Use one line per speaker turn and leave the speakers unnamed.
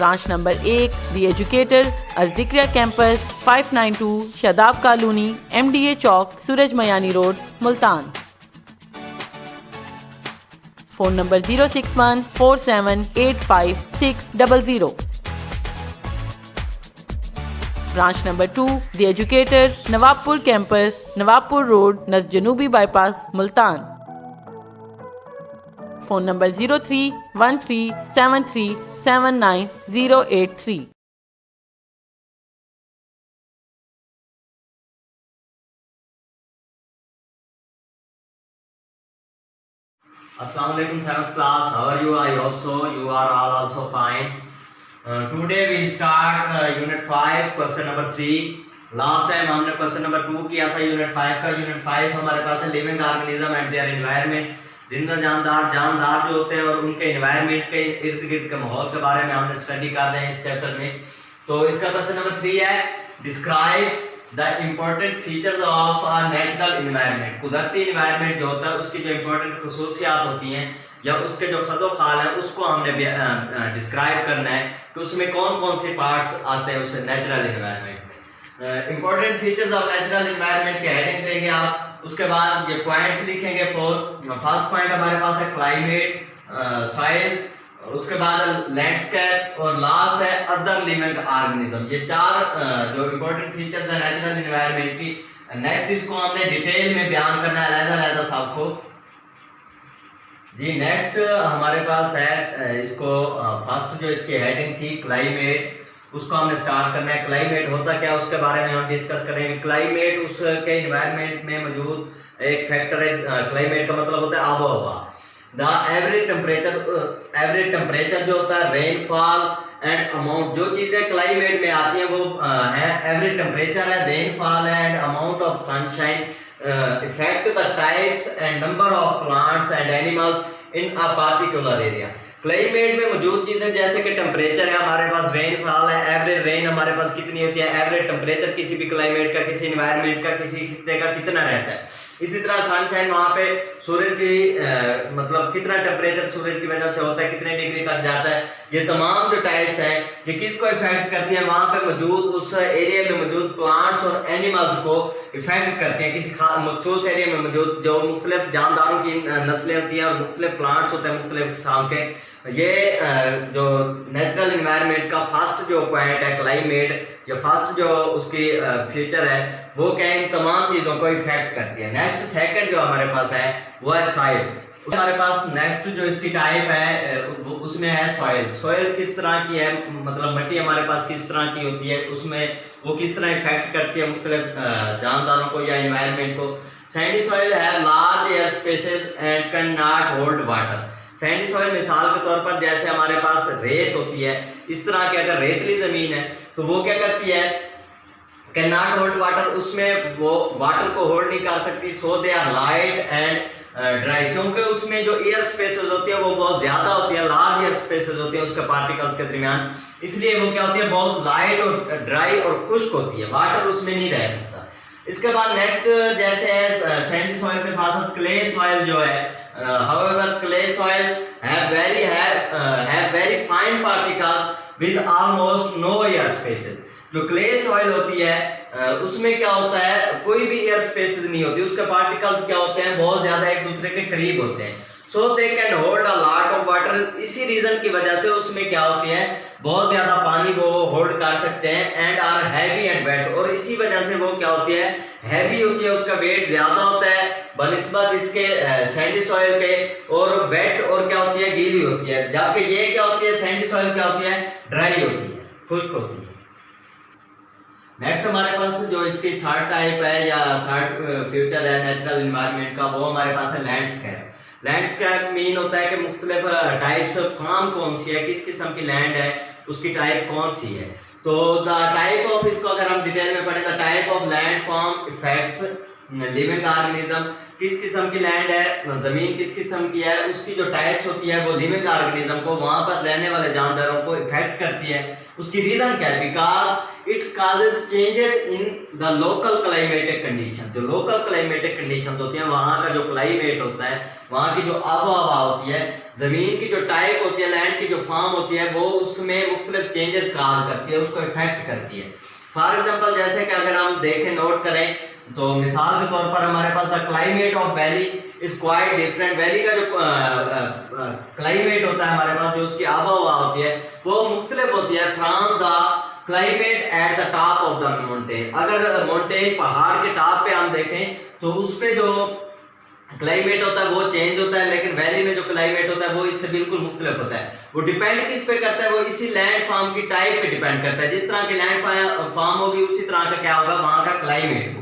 Branch number 1 the educator अल-जिक्रिया campus 592 Shadab colony MDA चौक Suraj Miani road Multan. Phone number 06147856000। Branch number 2 the educator Nawabpur campus Nawabpur road नज़ जनूबी bypass Multan. Phone number 031373798083।
Assalamu alaikum 7th class. How are you? I hope so. You are all also fine. Today we start unit 5 question number 3. Last time हमने question number 2 किया था unit 5 का। unit 5 हमारे पास है living organism and their environment। जिंदा जानदार जो होते हैं और उनके environment के इर्द गिर्द के माहौल के बारे में हमने स्टडी कर रहे हैं इस चैप्टर में। तो इसका question number 3 है describe the important features of a natural environment। कुदरती environment जो होता है उसकी जो important खसूसियात होती हैं या उसके जो खदो खाल है उसको हमने डिस्क्राइब करना है कि उसमें कौन कौन से पार्ट्स आते हैं उस नेचुरल एनवायरनमेंट में। Important features of natural environment के हेडिंग देंगे आप, उसके बाद ये पॉइंट्स लिखेंगे। फर्स्ट पॉइंट हमारे पास है क्लाइमेट, सॉइल, उसके बाद लैंडस्केप और लास्ट है अदर लिविंग ऑर्गेनिज्म। ये चार जो इंपॉर्टेंट फीचर्स है नेचुरल एनवायरनमेंट की। नेक्स्ट इसको हमने डिटेल में बयान करना है अलग-अलग सबको जी। नेक्स्ट हमारे पास है इसको फर्स्ट जो इसकी हेडिंग थी क्लाइमेट, उसको हमने स्टार्ट करना है। क्लाइमेट होता क्या उसके बारे में हम डिस्कस करेंगे। क्लाइमेट उसके एनवायरनमेंट में मौजूद एक फैक्टर है। क्लाइमेट का मतलब होता है आबो हवा। द एवरेज टेम्परेचर जो होता है, रेनफॉल एंड अमाउंट, जो चीज़ें क्लाइमेट में आती हैं वो है एवरेज टेम्परेचर है, rainfall and amount of sunshine, affect the types and number of plants and animals in a particular area। Climate में मौजूद चीजें जैसे कि टेम्परेचर है हमारे पास, रेनफॉल है, एवरेज रेन हमारे पास कितनी होती है, एवरेज टेम्परेचर किसी भी क्लाइमेट का, किसी एनवायरनमेंट का, किसी खित्ते का कितना रहता है। इसी तरह सनशाइन, वहाँ पे सूरज की मतलब कितना टेम्परेचर सूरज की वजह से होता है, कितने डिग्री तक जाता है। ये तमाम जो टाइप्स हैं ये किसको इफेक्ट करती हैं, वहाँ पे मौजूद उस एरिया में मौजूद प्लांट्स और एनिमल्स को इफेक्ट करती हैं। किसी मखसूस एरिया में मौजूद जो मुख्तलिफ जानदारों की नस्लें होती हैं और मुख्तलिफ प्लांट्स होते हैं मुख्तलिफ किस्म के। ये जो नेचुरल एनवायरनमेंट का फर्स्ट जो पॉइंट है क्लाइमेट, या फर्स्ट जो उसकी फीचर है वो क्या इन तमाम चीज़ों को इफेक्ट करती है। नेक्स्ट सेकंड जो हमारे पास है वो है सॉइल। हमारे पास नेक्स्ट जो इसकी टाइप है उसमें है सॉइल। सॉइल किस तरह की है, मतलब मिट्टी हमारे पास किस तरह की होती है, उसमें वो किस तरह इफेक्ट करती है मुख्तलिफ जानदारों को या एनवायरनमेंट को। सैंडी सॉइल है large air spaces and can not hold water. Sandy soil मिसाल के तौर पर जैसे हमारे पास रेत होती है, इस तरह की अगर रेतली जमीन है तो वो क्या करती है, कैन नॉट होल्ड वाटर, उसमें वो वाटर को होल्ड नहीं कर सकती। So they are light and dry, क्योंकि उसमें जो एयर स्पेसेस होती है वो बहुत ज्यादा होती है, लार्ज एयर स्पेसेस होती है उसके पार्टिकल्स के दरमियान, इसलिए वो क्या होती है बहुत लाइट और ड्राई और खुश्क होती है, वाटर उसमें नहीं रह सकता। इसके बाद नेक्स्ट जैसे है सैंडी सॉइल के साथ साथ क्ले सॉइल जो है, however clay soil have very fine particles with almost no air spaces। जो क्ले सॉइल होती है उसमें क्या होता है कोई भी एयर स्पेसेस नहीं होती, उसके पार्टिकल्स क्या होते हैं बहुत ज्यादा एक दूसरे के करीब होते हैं। So they can hold a lot of water, इसी रीजन की वजह से उसमें क्या होती है बहुत ज्यादा पानी वो होल्ड कर सकते हैं। And are heavy and weight, और इसी वजह से वो क्या होती है हैवी होती है, उसका वेट ज्यादा होता है बनिस्बत इसके सैंडी सॉइल के, और वेट और क्या होती है गीली होती है, जबकि ये क्या होती है सैंडी सॉइल क्या होती है ड्राई होती है, खुश्क होती है। नेक्स्ट हमारे पास जो इसकी थर्ड टाइप है या थर्ड फ्यूचर है नेचुरल एनवायरनमेंट का, वो हमारे पास है लैंडस्केप। लैंडस्केप मीन होता है कि मुख्तलिफ टाइप्स फार्म कौन सी है, किस किस्म की लैंड है, उसकी टाइप कौन सी है। तो द टाइप ऑफ, इसको अगर हम डिटेल में पढ़ें, the type of land form effects living organism, किस किस्म की लैंड है, ज़मीन किस किस्म की है, उसकी जो टाइप्स होती है वो लिविंग ऑर्गेनिज्म को, वहाँ पर रहने वाले जानदारों को इफेक्ट करती है। उसकी रीज़न क्या है? Because it causes changes in the local climatic condition. जो लोकल क्लाइमेटिक कंडीशन होती हैं, वहाँ का जो क्लाइमेट होता है, वहाँ की जो आबो हवा होती है, ज़मीन की जो टाइप होती है, लैंड की जो फॉर्म होती है, वो उसमें मुख्तलिफ चेंजेस काज करती है, उसको इफेक्ट करती है। फॉर एग्जाम्पल जैसे कि अगर हम देखें, नोट करें, तो मिसाल के तौर पर हमारे पास the climate of valley is quite different. Valley का जो क्लाइमेट होता है हमारे पास, जो उसकी आबो हवा होती है, वो मुख्तलिफ होती है from the climate at the top of the mountain. अगर माउंटेन पहाड़ के टॉप पे हम देखें तो उस पे जो क्लाइमेट होता है वो चेंज होता है, लेकिन वैली में जो क्लाइमेट होता है वो इससे बिल्कुल मुख्तलिफ होता है। वो डिपेंड किस पे करता है? वो इसी लैंड फॉर्म की टाइप पे डिपेंड करता है। जिस तरह की लैंड फॉर्म होगी उसी तरह का क्या होगा, वहाँ का क्लाइमेट।